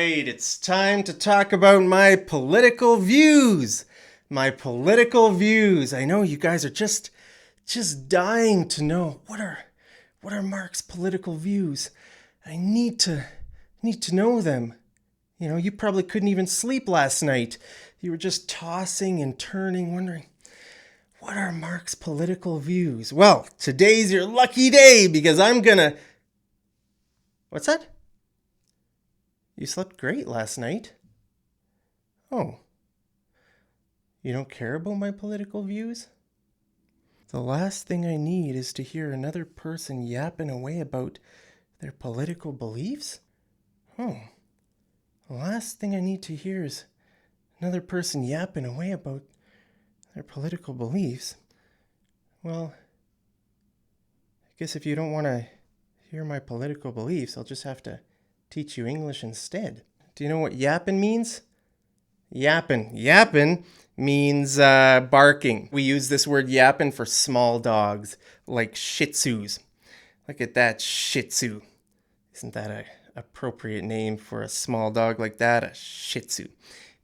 right, it's time to talk about my political views. My political views. I know you guys are just dying to know what are Mark's political views. I need to know them. You know, you probably couldn't even sleep last night. You were just tossing and turning, wondering, what are Mark's political views? Well, today's your lucky day because I'm gonna... What's that? You slept great last night. Oh. You don't care about my political views? The last thing I need is to hear another person yapping away about their political beliefs? Oh. The last thing I need to hear is another person yapping away about their political beliefs. Well, I guess if you don't want to hear my political beliefs, I'll just have to teach you English instead. Do you know what yapping means? Yapping. Yapping means barking. We use this word yapping for small dogs, like Shih Tzus. Look at that Shih Tzu. Isn't that an appropriate name for a small dog like that? A Shih Tzu.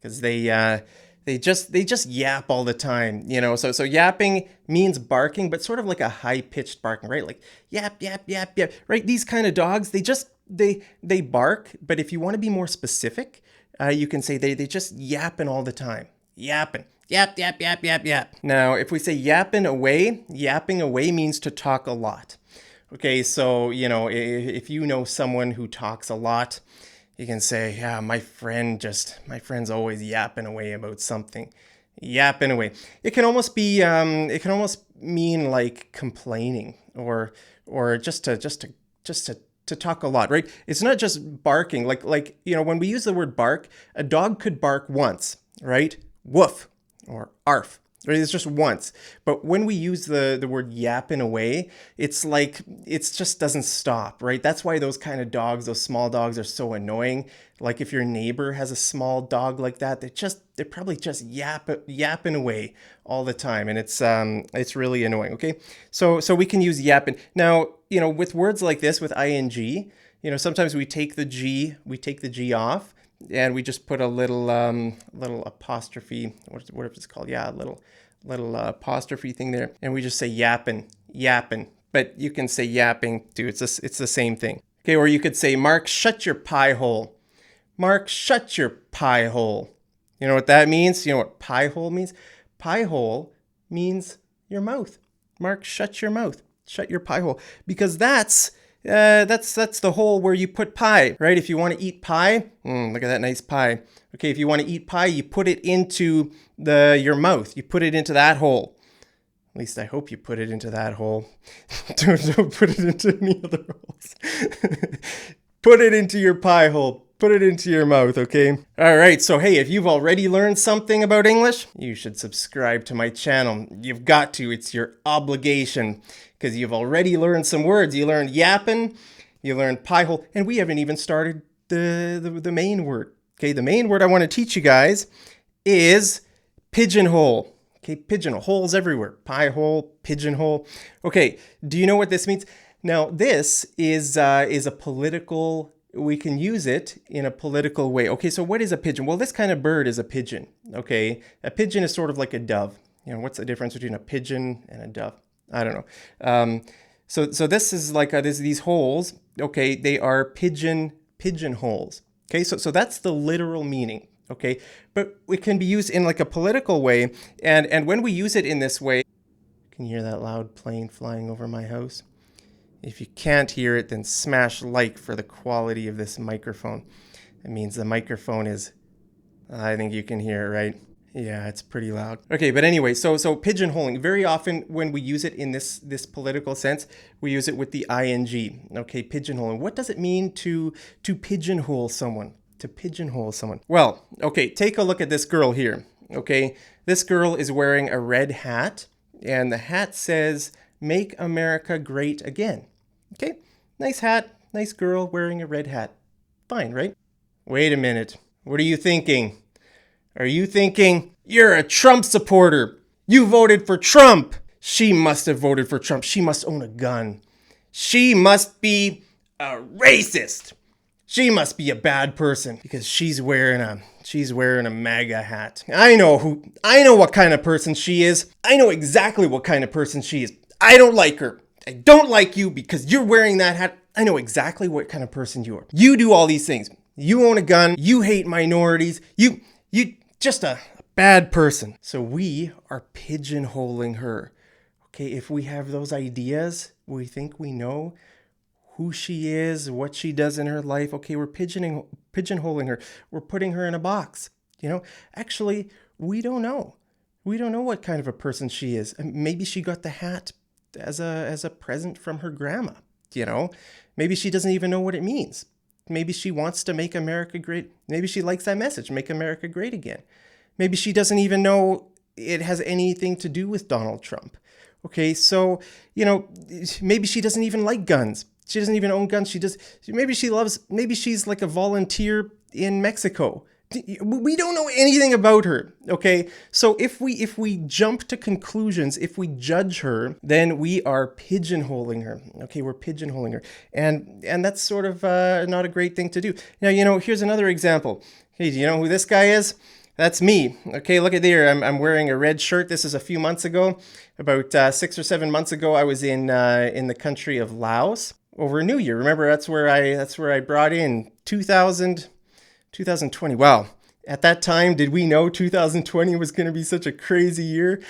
Because they just yap all the time, you know. So yapping means barking, but sort of like a high-pitched barking, right? Like yap, yap, yap, yap, right? These kind of dogs, they bark, but if you want to be more specific, you can say they just yapping all the time. Yapping. Yap, yap, yap, yap, yap. Now, if we say yapping away means to talk a lot. Okay, so, you know, if you know someone who talks a lot, you can say, yeah, my friend's always yapping away about something. Yapping away. It can almost mean like complaining or just to talk a lot, right? It's not just barking. Like, you know, when we use the word bark, a dog could bark once, right? Woof or arf. Right? It's just once. But when we use the word yapping away, it's like, it just doesn't stop, right? That's why those kind of dogs, those small dogs are so annoying. Like if your neighbor has a small dog like that, they're probably just yapping away all the time. And it's really annoying, okay? So we can use yapping. Now, you know, with words like this, with ing, you know, sometimes we take the G off, and we just put a little apostrophe, whatever it's called. Yeah, a little apostrophe thing there. And we just say yapping. But you can say yapping too. It's the same thing. Okay, or you could say, Mark, shut your pie hole. Mark, shut your pie hole. You know what that means? You know what pie hole means? Pie hole means your mouth. Mark, shut your mouth. Shut your pie hole. Because that's the hole where you put pie, right? If you want to eat pie, look at that nice pie. Okay, if you want to eat pie, you put it into your mouth. You put it into that hole. At least I hope you put it into that hole. Don't put it into any other holes. Put it into your pie hole. Put it into your mouth, okay? All right, so hey, if you've already learned something about English, you should subscribe to my channel. You've got to. It's your obligation. Because you've already learned some words. You learned yapping, you learned pie hole, and we haven't even started the main word. Okay, the main word I want to teach you guys is pigeonhole. Okay, pigeonhole, holes everywhere. Pie hole, pigeonhole. Okay, do you know what this means? Now, this is a political, we can use it in a political way. Okay, so what is a pigeon? Well, this kind of bird is a pigeon, okay? A pigeon is sort of like a dove. You know, what's the difference between a pigeon and a dove? I don't know. So this is like these holes. Okay, they are pigeonholes. Okay, so that's the literal meaning. Okay, but it can be used in like a political way, and when we use it in this way, can you hear that loud plane flying over my house? If you can't hear it, then smash like for the quality of this microphone. It means the microphone is. I think you can hear it, right? Yeah, it's pretty loud. Okay, but anyway, so pigeonholing, very often when we use it in this political sense, we use it with the ing. Okay, pigeonholing. What does it mean to pigeonhole someone? To pigeonhole someone. Well, okay, take a look at this girl here. Okay, this girl is wearing a red hat, and the hat says, "Make America Great Again." Okay, nice hat, nice girl wearing a red hat. Fine, right? Wait a minute. What are you thinking? Are you thinking, you're a Trump supporter? You voted for Trump. She must have voted for Trump. She must own a gun. She must be a racist. She must be a bad person because she's wearing a MAGA hat. I know what kind of person she is. I know exactly what kind of person she is. I don't like her. I don't like you because you're wearing that hat. I know exactly what kind of person you are. You do all these things. You own a gun. You hate minorities. You just a bad person. So we are pigeonholing her. Okay, if we have those ideas, we think we know who she is, what she does in her life. Okay, we're pigeonholing her. We're putting her in a box. Actually, we don't know. We don't know what kind of a person she is. Maybe she got the hat as a present from her grandma. Maybe she doesn't even know what it means. Maybe she wants to make America great. Maybe she likes that message, make America great again. Maybe she doesn't even know it has anything to do with Donald Trump. Okay, so, maybe she doesn't even like guns. She doesn't even own guns. Maybe she's like a volunteer in Mexico. We don't know anything about her. Okay. So if we jump to conclusions, if we judge her, then we are pigeonholing her. Okay. We're pigeonholing her. And that's sort of not a great thing to do. Now, here's another example. Hey, do you know who this guy is? That's me. Okay, look at there. I'm wearing a red shirt. This is a few months ago. About 6 or 7 months ago, I was in the country of Laos over New Year. Remember, that's where I brought in 2020. Wow. At that time, did we know 2020 was going to be such a crazy year?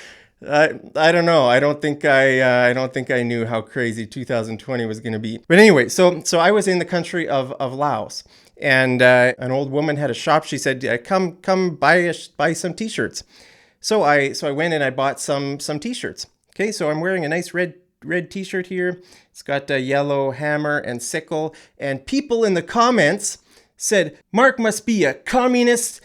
I don't know. I don't think I knew how crazy 2020 was going to be. But anyway, so I was in the country of Laos, and an old woman had a shop. She said, "Come buy some t-shirts." So I went and I bought some t-shirts. Okay, so I'm wearing a nice red t-shirt here. It's got a yellow hammer and sickle, and people in the comments said, "Mark must be a communist,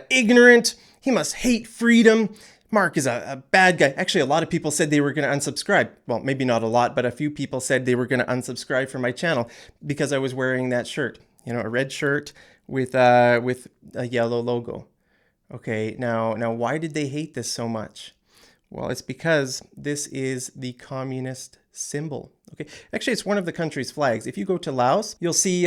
ignorant. He must hate freedom. Mark is a bad guy." Actually, a lot of people said they were going to unsubscribe. Well, maybe not a lot, but a few people said they were going to unsubscribe from my channel because I was wearing that shirt. A red shirt with a yellow logo. Okay, now why did they hate this so much? Well, it's because this is the communist symbol. Okay, actually, it's one of the country's flags. If you go to Laos, you'll see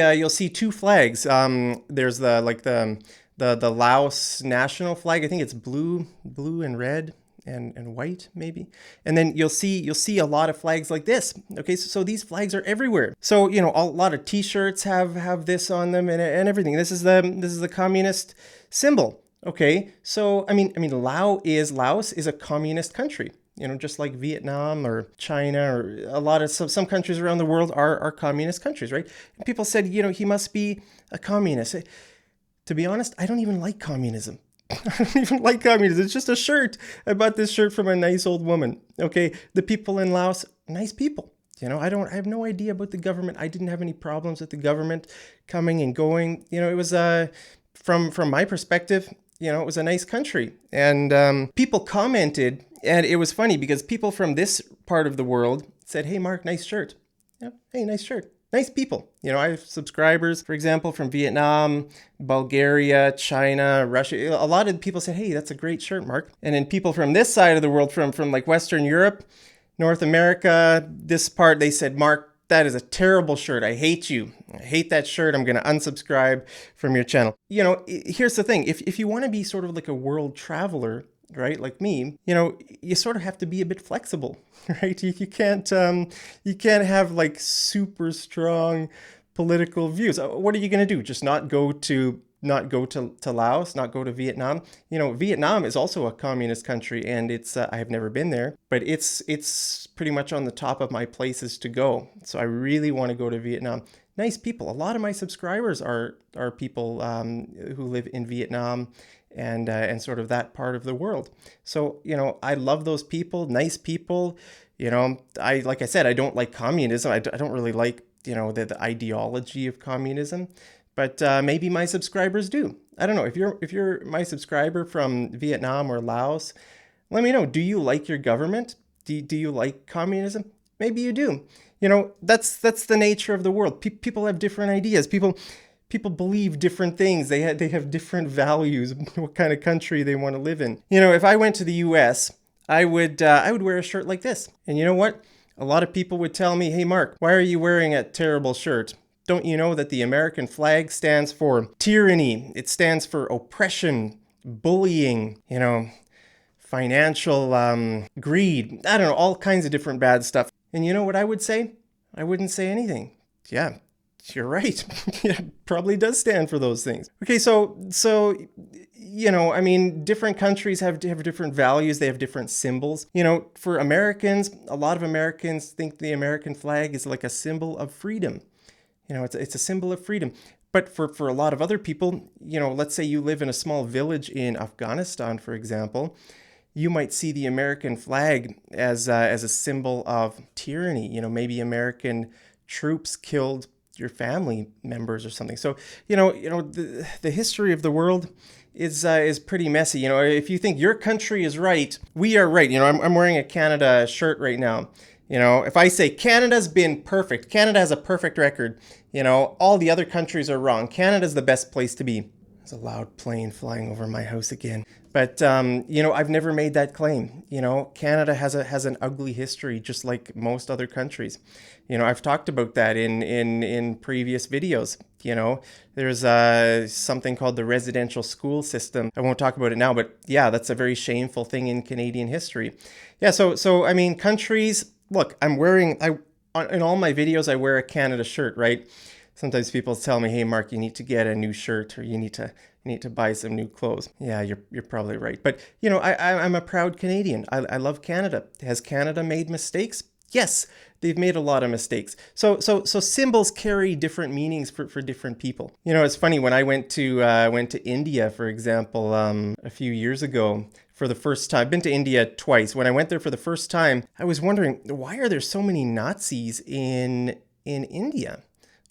two flags. There's the Laos national flag. I think it's blue and red and white, maybe. And then you'll see a lot of flags like this. Okay, so these flags are everywhere. So a lot of T-shirts have this on them and everything. This is the communist symbol. Okay, so I mean, Laos is a communist country. Just like Vietnam or China or a lot of some countries around the world are communist countries, right? And people said, he must be a communist. To be honest, I don't even like communism. I don't even like communism. It's just a shirt. I bought this shirt from a nice old woman. Okay, the people in Laos, nice people. I have no idea about the government. I didn't have any problems with the government coming and going. It was from my perspective, it was a nice country. And people commented, and it was funny because people from this part of the world said, "Hey, Mark, nice shirt." Hey, nice shirt. Nice people. I have subscribers, for example, from Vietnam, Bulgaria, China, Russia. A lot of people said, "Hey, that's a great shirt, Mark." And then people from this side of the world, from like Western Europe, North America, this part, they said, "Mark, that is a terrible shirt. I hate you. I hate that shirt. I'm going to unsubscribe from your channel." Here's the thing. If you want to be sort of like a world traveler, right, like me, you sort of have to be a bit flexible, right? You can't have like super strong political views. What are you going to do? Just not go to Laos, not go to Vietnam? Vietnam is also a communist country, and it's I have never been there, but it's pretty much on the top of my places to go. So I really want to go to Vietnam. Nice people. A lot of my subscribers are people who live in Vietnam and sort of that part of the world. So I love those people. Nice people. Like I said, I don't like communism. I don't really like the ideology of communism. But maybe my subscribers do. I don't know. If you're my subscriber from Vietnam or Laos, let me know. Do you like your government? Do you like communism? Maybe you do. That's the nature of the world. People have different ideas. People believe different things. They have different values. What kind of country they want to live in. If I went to the U.S., I would wear a shirt like this. And you know what? A lot of people would tell me, "Hey, Mark, why are you wearing a terrible shirt?" Don't you know that the American flag stands for tyranny? It stands for oppression, bullying, financial greed. I don't know, all kinds of different bad stuff. And you know what I would say? I wouldn't say anything. Yeah, you're right. Yeah, probably does stand for those things. Okay, so different countries have different values. They have different symbols. For Americans, a lot of Americans think the American flag is like a symbol of freedom. It's a symbol of freedom. But for a lot of other people, let's say you live in a small village in Afghanistan, for example, you might see the American flag as a symbol of tyranny. Maybe American troops killed your family members or something. So, the history of the world is pretty messy. If you think your country is right, we are right. I'm wearing a Canada shirt right now. If I say Canada's been perfect, Canada has a perfect record, all the other countries are wrong. Canada's the best place to be. There's a loud plane flying over my house again. But, I've never made that claim. Canada has an ugly history, just like most other countries. I've talked about that in previous videos. There's something called the residential school system. I won't talk about it now, but yeah, that's a very shameful thing in Canadian history. Yeah, so countries, look, in all my videos, I wear a Canada shirt, right? Sometimes people tell me, hey, Mark, you need to get a new shirt, or you need to buy some new clothes. Yeah, you're probably right. But, I'm a proud Canadian. I love Canada. Has Canada made mistakes? Yes, they've made a lot of mistakes. So symbols carry different meanings for different people. It's funny, when I went to India, for example, a few years ago, for the first time. I've been to India twice. When I went there for the first time, I was wondering, why are there so many Nazis in India?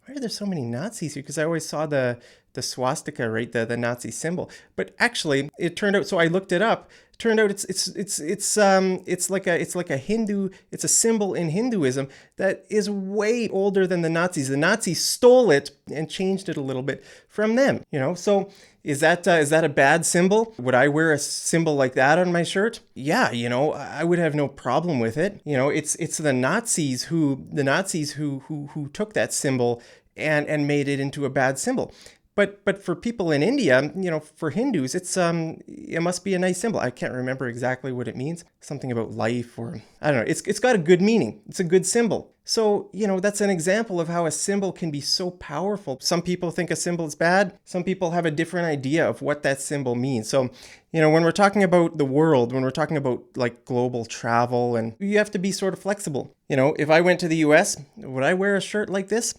Why are there so many Nazis here? Because I always saw the swastika, right? The Nazi symbol. But actually, it turned out, so I looked it up. It turned out it's like a Hindu, it's a symbol in Hinduism that is way older than the Nazis. The Nazis stole it and changed it a little bit from them, So is that a bad symbol? Would I wear a symbol like that on my shirt? Yeah, I would have no problem with it. It's the Nazis who took that symbol and made it into a bad symbol. But for people in India, for Hindus, it must be a nice symbol. I can't remember exactly what it means. Something about life, or I don't know. It's got a good meaning. It's a good symbol. So, that's an example of how a symbol can be so powerful. Some people think a symbol is bad. Some people have a different idea of what that symbol means. So, when we're talking about the world, when we're talking about like global travel, and you have to be sort of flexible. If I went to the US, would I wear a shirt like this?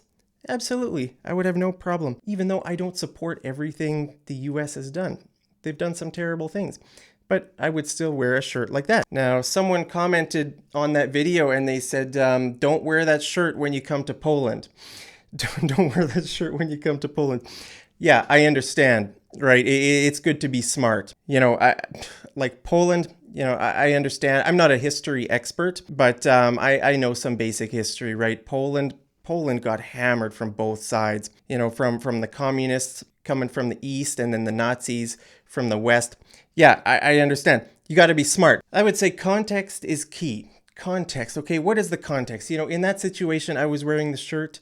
Absolutely. I would have no problem, even though I don't support everything the US has done. They've done some terrible things, but I would still wear a shirt like that. Now, someone commented on that video and they said, don't wear that shirt when you come to Poland. Don't wear that shirt when you come to Poland. Yeah, I understand, right? It's good to be smart. Like Poland, I understand. I'm not a history expert, but I know some basic history, right? Poland got hammered from both sides, from the communists coming from the east and then the Nazis from the west. Yeah, I understand. You got to be smart. I would say context is key. Context. Okay, what is the context? In that situation, I was wearing the shirt.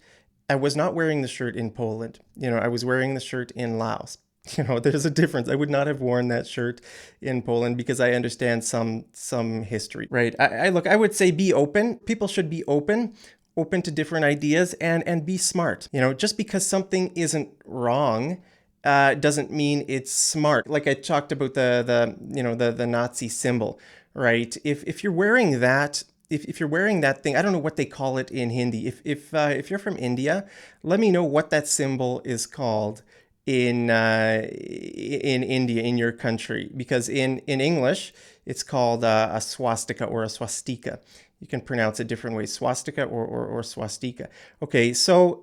I was not wearing the shirt in Poland. I was wearing the shirt in Laos. There's a difference. I would not have worn that shirt in Poland because I understand some history, right? I would say be open. People should be open to different ideas and be smart. Just because something isn't wrong doesn't mean it's smart. Like I talked about the Nazi symbol, right? If you're wearing that, if you're wearing that thing, I don't know what they call it in Hindi. If you're from India, let me know what that symbol is called in India, in your country, because in English it's called a swastika or a swastika. You can pronounce it different ways, swastika or swastika. Okay, so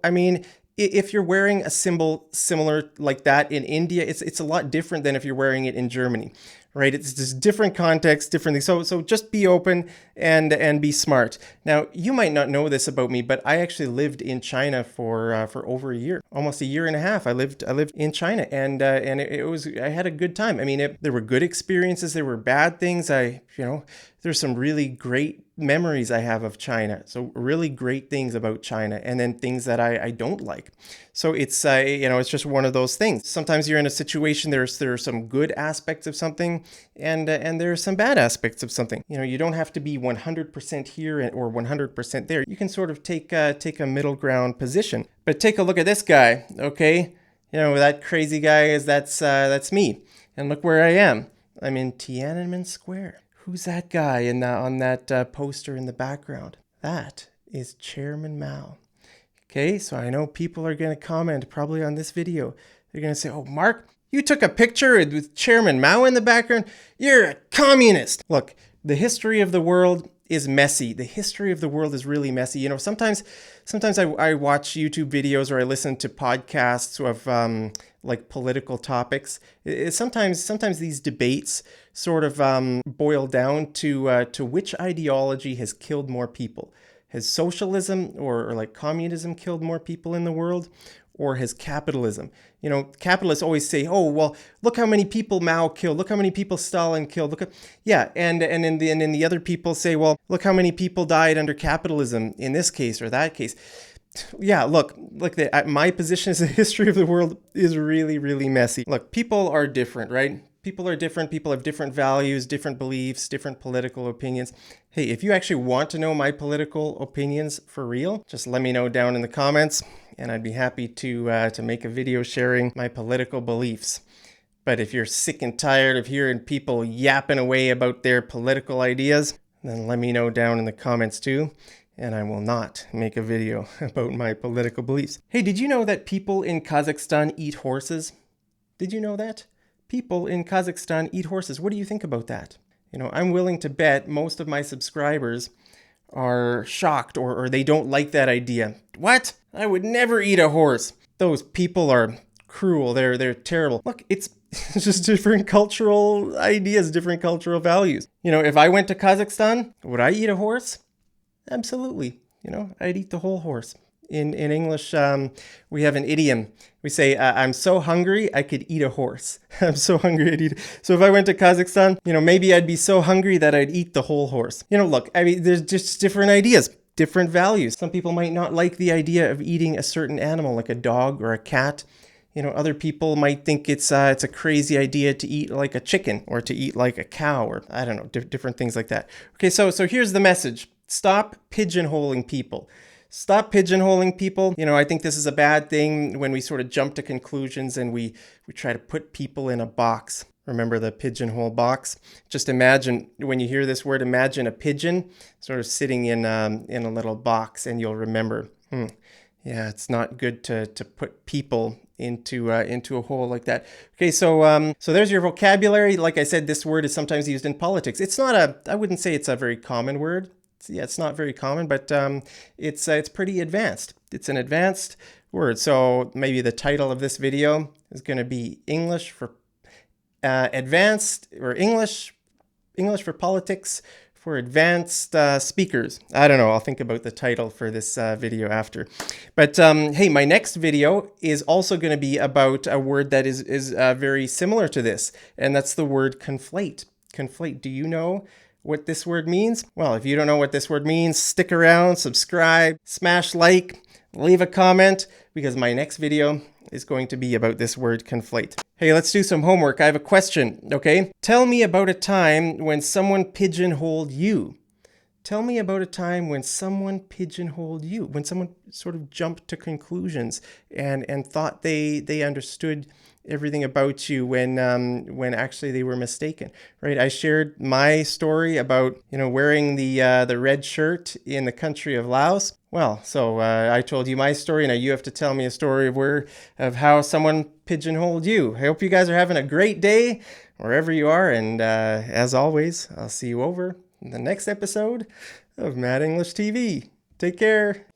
if you're wearing a symbol similar like that in India, it's a lot different than if you're wearing it in Germany, right? It's just different context, different things. So just be open and be smart. Now, you might not know this about me, but I actually lived in China for over a year, almost a year and a half. I lived in China, and I had a good time. There were good experiences, there were bad things. There's some really great memories I have of China. So really great things about China, and then things that I don't like. So it's it's just one of those things. Sometimes you're in a situation, there are some good aspects of something, and there are some bad aspects of something. You don't have to be 100% here or 100% there. You can sort of take a middle ground position. But take a look at this guy, okay? That crazy guy that's me. And look where I am. I'm in Tiananmen Square. Who's that guy on that poster in the background? That is Chairman Mao. Okay, so I know people are going to comment probably on this video. They're going to say, "Oh, Mark, you took a picture with Chairman Mao in the background? You're a communist." Look, the history of the world is messy. The history of the world is really messy. Sometimes I watch YouTube videos or I listen to podcasts of like political topics. Sometimes these debates sort of boil down to which ideology has killed more people. Has socialism or like communism killed more people in the world? Or has capitalism? Capitalists always say, "Oh, well, look how many people Mao killed. Look how many people Stalin killed. And then the other people say, "Well, look how many people died under capitalism in this case or that case." Yeah, look, my position is the history of the world is really, really messy. Look, people are different, right? People are different. People have different values, different beliefs, different political opinions. Hey, if you actually want to know my political opinions for real, just let me know down in the comments, and I'd be happy to make a video sharing my political beliefs. But if you're sick and tired of hearing people yapping away about their political ideas, then let me know down in the comments too, and I will not make a video about my political beliefs. Hey, did you know that people in Kazakhstan eat horses? Did you know that? People in Kazakhstan eat horses. What do you think about that? I'm willing to bet most of my subscribers are shocked or they don't like that idea. What? I would never eat a horse. Those people are cruel. They're terrible. Look, it's just different cultural ideas, different cultural values. If I went to Kazakhstan, would I eat a horse? Absolutely. I'd eat the whole horse. In English, we have an idiom. We say, "I'm so hungry, I could eat a horse." I'm so hungry, I'd eat. So if I went to Kazakhstan, maybe I'd be so hungry that I'd eat the whole horse. Look, there's just different ideas, different values. Some people might not like the idea of eating a certain animal, like a dog or a cat. Other people might think it's a crazy idea to eat like a chicken or to eat like a cow or I don't know, different things like that. Okay, so here's the message. Stop pigeonholing people. Stop pigeonholing people. I think this is a bad thing when we sort of jump to conclusions and we try to put people in a box. Remember the pigeonhole box? Just imagine, when you hear this word, imagine a pigeon sort of sitting in a little box, and you'll remember, yeah, it's not good to put people into a hole like that. Okay, so there's your vocabulary. Like I said, this word is sometimes used in politics. I wouldn't say it's a very common word. It's not very common, but it's pretty advanced. It's an advanced word. So maybe the title of this video is going to be English for advanced, or English for politics for advanced speakers. I don't know. I'll think about the title for this video after. But hey, my next video is also going to be about a word that is very similar to this, and that's the word conflate. Conflate. Do you know what this word means? Well, if you don't know what this word means, stick around, subscribe, smash like, leave a comment, because my next video is going to be about this word conflate. Hey, let's do some homework. I have a question, okay? Tell me about a time when someone pigeonholed you. Tell me about a time when someone pigeonholed you, when someone sort of jumped to conclusions and thought they understood everything about you when actually they were mistaken, right? I shared my story about wearing the red shirt in the country of Laos. Well, so I told you my story. Now you have to tell me a story of how someone pigeonholed you. I hope you guys are having a great day wherever you are, and as always, I'll see you over in the next episode of Mad English TV. Take care.